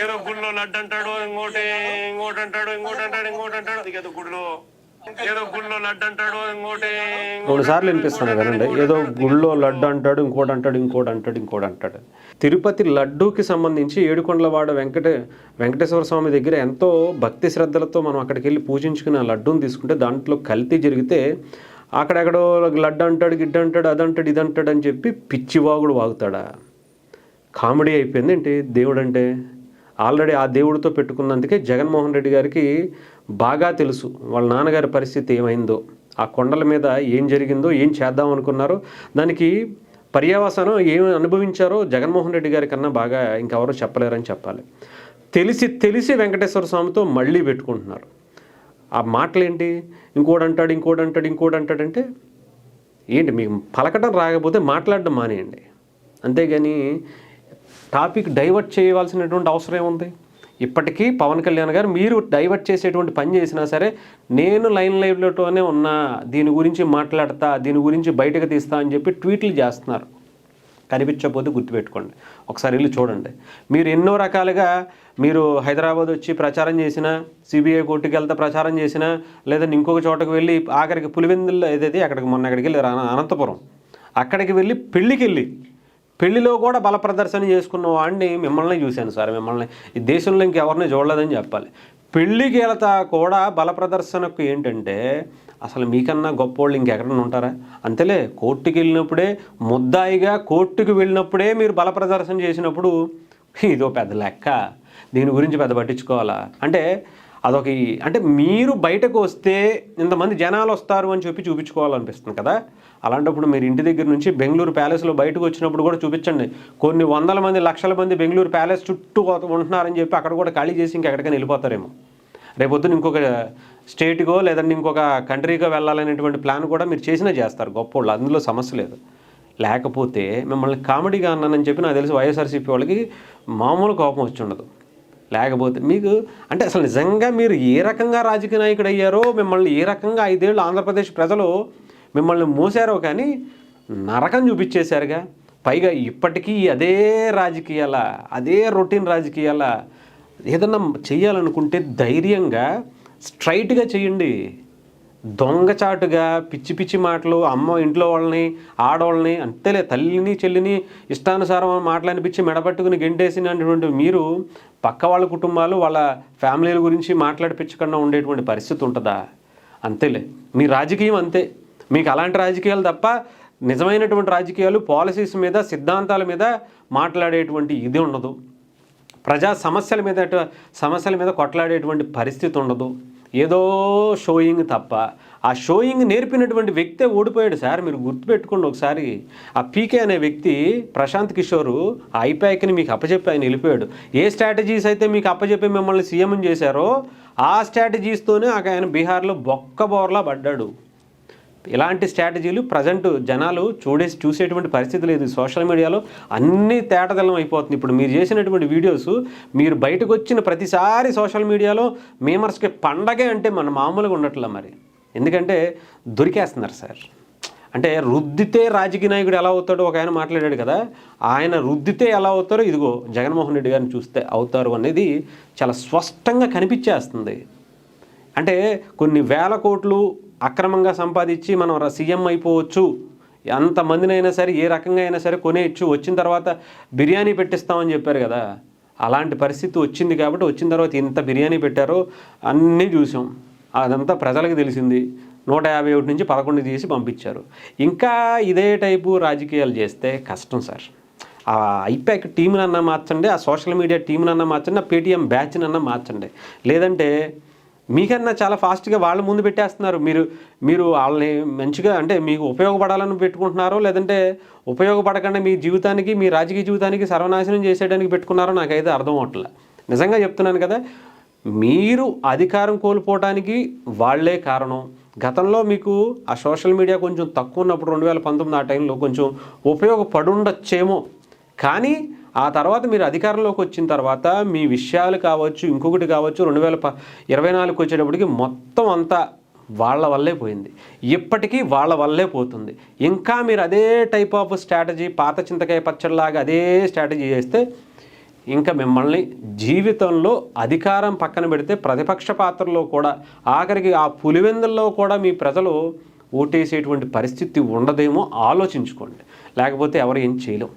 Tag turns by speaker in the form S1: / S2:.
S1: ఏదో గుళ్ళో లడ్డు అంటాడు, ఇంకోటి అంటాడు, ఏదో గుళ్ళో లడ్డు అంటాడు, ఇంకోటి
S2: 2 సార్లు వినిపిస్తున్నాను కదండి. ఏదో గుళ్ళో లడ్డు అంటాడు, ఇంకోటి అంటాడు. తిరుపతి లడ్డూకి సంబంధించి ఏడుకొండలవాడ వెంకటేశ్వర స్వామి దగ్గర ఎంతో భక్తి శ్రద్ధలతో మనం అక్కడికి వెళ్ళి పూజించుకుని ఆ లడ్డూని తీసుకుంటే దాంట్లో కల్తీ జరిగితే అక్కడెక్కడో లడ్డు అంటాడు, గిడ్డ అంటాడు, అదంటాడు, ఇదంటాడు అని చెప్పి పిచ్చివాగుడు వాగుతాడా? కామెడీ అయిపోయింది ఏంటి దేవుడు అంటే? ఆల్రెడీ ఆ దేవుడితో పెట్టుకున్నందుకే జగన్మోహన్ రెడ్డి గారికి బాగా తెలుసు వాళ్ళ నాన్నగారి పరిస్థితి ఏమైందో, ఆ కొండల మీద ఏం జరిగిందో, ఏం చేద్దాం అనుకున్నారో, దానికి పర్యవసానం ఏమి అనుభవించారో జగన్మోహన్ రెడ్డి గారి కన్నా బాగా ఇంకెవరో చెప్పలేరని చెప్పాలి. తెలిసి వెంకటేశ్వర స్వామితో మళ్ళీ పెట్టుకుంటున్నారు. ఆ మాటలేంటి? ఇంకోటి అంటాడంటే ఏంటి? మీకు పలకటం రాకపోతే మాట్లాడడం మానేయండి. అంతేగాని టాపిక్ డైవర్ట్ చేయవలసినటువంటి అవసరం ఏముంది? ఇప్పటికీ పవన్ కళ్యాణ్ గారు మీరు డైవర్ట్ చేసేటువంటి పని చేసినా సరే నేను లైవ్లోనే ఉన్నా, దీని గురించి మాట్లాడతా, దీని గురించి బయటకు తీస్తా అని చెప్పి ట్వీట్లు చేస్తున్నారు. కనిపించకపోతే గుర్తుపెట్టుకోండి, ఒకసారి వెళ్ళి చూడండి. మీరు ఎన్నో రకాలుగా మీరు హైదరాబాద్ వచ్చి ప్రచారం చేసినా, సిబిఐ కోర్టుకి వెళ్తే ప్రచారం చేసినా, లేదంటే ఇంకొక చోటకు వెళ్ళి ఆఖరికి పులివెందుల్లో ఏదైతే అక్కడికి వెళ్ళి అనంతపురం అక్కడికి వెళ్ళి పెళ్లిలో కూడా బల ప్రదర్శన చేసుకున్న వాడిని మిమ్మల్ని చూశాను సార్. మిమ్మల్ని ఈ దేశంలో ఇంకెవరిని చూడలేదని చెప్పాలి. పెళ్ళికి వెళ్తా కూడా బల ప్రదర్శనకు ఏంటంటే అసలు మీకన్నా గొప్పోళ్ళు ఇంకెక్కడన్నా ఉంటారా? అంతేలే, కోర్టుకి వెళ్ళినప్పుడే ముద్దాయిగా కోర్టుకు వెళ్ళినప్పుడే మీరు బల ప్రదర్శన చేసినప్పుడు ఇదో పెద్ద లెక్క, దీని గురించి పెద్ద పట్టించుకోవాలా అంటే అంటే మీరు బయటకు వస్తే ఇంతమంది జనాలు వస్తారు అని చెప్పి చూపించుకోవాలనిపిస్తుంది కదా. అలాంటప్పుడు మీరు ఇంటి దగ్గర నుంచి బెంగళూరు ప్యాలెస్లో బయటకు వచ్చినప్పుడు కూడా చూపించండి. కొన్ని వందల మంది, లక్షల మంది బెంగళూరు ప్యాలెస్ చుట్టూ ఉంటున్నారని చెప్పి అక్కడ కూడా ఖాళీ చేసి ఇంకెక్కడికైనా వెళ్ళిపోతారేమో. రేపొద్దున ఇంకొక స్టేట్కో లేదంటే ఇంకొక కంట్రీకో వెళ్ళాలనేటువంటి ప్లాన్ కూడా మీరు చేస్తారు గొప్పోళ్ళు, అందులో సమస్య లేదు. లేకపోతే మిమ్మల్ని కామెడీగా అన్నానని చెప్పి నాకు తెలిసి వైఎస్ఆర్సీపీ వాళ్ళకి మామూలు కోపం వచ్చి ఉండదు. లేకపోతే మీకు అంటే అసలు నిజంగా మీరు ఏ రకంగా రాజకీయ నాయకుడు అయ్యారో, మిమ్మల్ని ఏ రకంగా 5 ఏళ్ళు ఆంధ్రప్రదేశ్ ప్రజలు మిమ్మల్ని మోసారో కానీ నరకం చూపించేశారుగా. పైగా ఇప్పటికీ అదే రాజకీయాల, అదే రొటీన్ రాజకీయాల. ఏదన్నా చేయాలనుకుంటే ధైర్యంగా స్ట్రైట్గా చేయండి. దొంగచాటుగా పిచ్చి మాటలు ఇంట్లో వాళ్ళని, ఆడవాళ్ళని, అంతేలే తల్లిని చెల్లిని ఇష్టానుసారం మాటలనిపించి మెడపట్టుకుని గెంటేసినటువంటి మీరు పక్క వాళ్ళ కుటుంబాలు, వాళ్ళ ఫ్యామిలీల గురించి మాట్లాడిపించకుండా ఉండేటువంటి పరిస్థితి ఉంటుందా? అంతేలే, మీ రాజకీయం అంతే. మీకు అలాంటి రాజకీయాలు తప్ప నిజమైనటువంటి రాజకీయాలు, పాలసీస్ మీద, సిద్ధాంతాల మీద మాట్లాడేటువంటి ఇది ఉండదు. ప్రజా సమస్యల మీద కొట్లాడేటువంటి పరిస్థితి ఉండదు. ఏదో షోయింగ్ తప్ప. ఆ షోయింగ్ నేర్పినటువంటి వ్యక్తే ఓడిపోయాడు సార్. మీరు గుర్తుపెట్టుకోండి ఒకసారి. ఆ పీకే అనే వ్యక్తి ప్రశాంత్ కిషోర్ ఆ ఐపాక్ని మీకు అప్పచెప్పి ఆయన వెళ్ళిపోయాడు. ఏ స్ట్రాటజీస్ అయితే మీకు అప్పచెప్పి మిమ్మల్ని సీఎం చేశారో ఆ స్ట్రాటజీస్తోనే ఆయన బీహార్లో బొక్కబోర్లా పడ్డాడు. ఇలాంటి స్ట్రాటజీలు ప్రజెంట్ జనాలు చూసేటువంటి పరిస్థితి లేదు. సోషల్ మీడియాలో అన్నీ తేటతెల్లం అయిపోతుంది. ఇప్పుడు మీరు చేసినటువంటి వీడియోస్ మీరు బయటకు వచ్చిన ప్రతిసారి సోషల్ మీడియాలో మేమర్స్కి పండగే అంటే మన మామూలుగా ఉండట్లే మరి. ఎందుకంటే దొరికేస్తున్నారు సార్. అంటే రుద్దితే రాజకీయ నాయకుడు ఎలా అవుతాడో ఒక ఆయన మాట్లాడాడు కదా, ఆయన రుద్దితే ఎలా అవుతారో ఇదిగో జగన్మోహన్ రెడ్డి గారిని చూస్తే అవుతారు అనేది చాలా స్పష్టంగా కనిపించేస్తుంది. అంటే కొన్ని వేల కోట్లు అక్రమంగా సంపాదించి మనం సీఎం అయిపోవచ్చు, ఎంతమందినైనా సరే ఏ రకంగా అయినా సరే కొనేయచ్చు, వచ్చిన తర్వాత బిర్యానీ పెట్టిస్తామని చెప్పారు కదా, అలాంటి పరిస్థితి వచ్చింది. కాబట్టి వచ్చిన తర్వాత ఇంత బిర్యానీ పెట్టారో అన్నీ చూసాం. అదంతా ప్రజలకు తెలిసింది. 151 నుంచి 11 తీసి పంపించారు. ఇంకా ఇదే టైపు రాజకీయాలు చేస్తే కష్టం సార్. ఆ ఐపాక్ టీంనన్నా మార్చండి, ఆ సోషల్ మీడియా టీంనన్నా మార్చండి, ఆ పేటీఎం బ్యాచ్నన్నా మార్చండి. లేదంటే మీకన్నా చాలా ఫాస్ట్గా వాళ్ళ ముందు పెట్టేస్తున్నారు. మీరు వాళ్ళని మంచిగా అంటే మీకు ఉపయోగపడాలని పెట్టుకుంటున్నారో, లేదంటే ఉపయోగపడకుండా మీ జీవితానికి, మీ రాజకీయ జీవితానికి సర్వనాశనం చేసేయడానికి పెట్టుకున్నారో నాకైతే అర్థం అవట్లే. నిజంగా చెప్తున్నాను కదా, మీరు అధికారం కోల్పోవడానికి వాళ్లే కారణం. గతంలో మీకు ఆ సోషల్ మీడియా కొంచెం తక్కువ ఉన్నప్పుడు 2019 ఆ టైంలో కొంచెం ఉపయోగపడుండొచ్చేమో. కానీ ఆ తర్వాత మీరు అధికారంలోకి వచ్చిన తర్వాత మీ విషయాలు కావచ్చు, ఇంకొకటి కావచ్చు, 2024 వచ్చేటప్పటికి మొత్తం అంతా వాళ్ళ వల్లే పోయింది. ఇప్పటికీ వాళ్ళ వల్లే పోతుంది. ఇంకా మీరు అదే టైప్ ఆఫ్ స్ట్రాటజీ, పాత చింతకాయ పచ్చడిలాగా అదే స్ట్రాటజీ చేస్తే ఇంకా మిమ్మల్ని జీవితంలో అధికారం పక్కన పెడితే ప్రతిపక్ష పాత్రలో కూడా ఆఖరికి ఆ పులివెందుల్లో కూడా మీ ప్రజలు ఓటేసేటువంటి పరిస్థితి ఉండదేమో ఆలోచించుకోండి. లేకపోతే ఎవరు ఏం చేయలేం.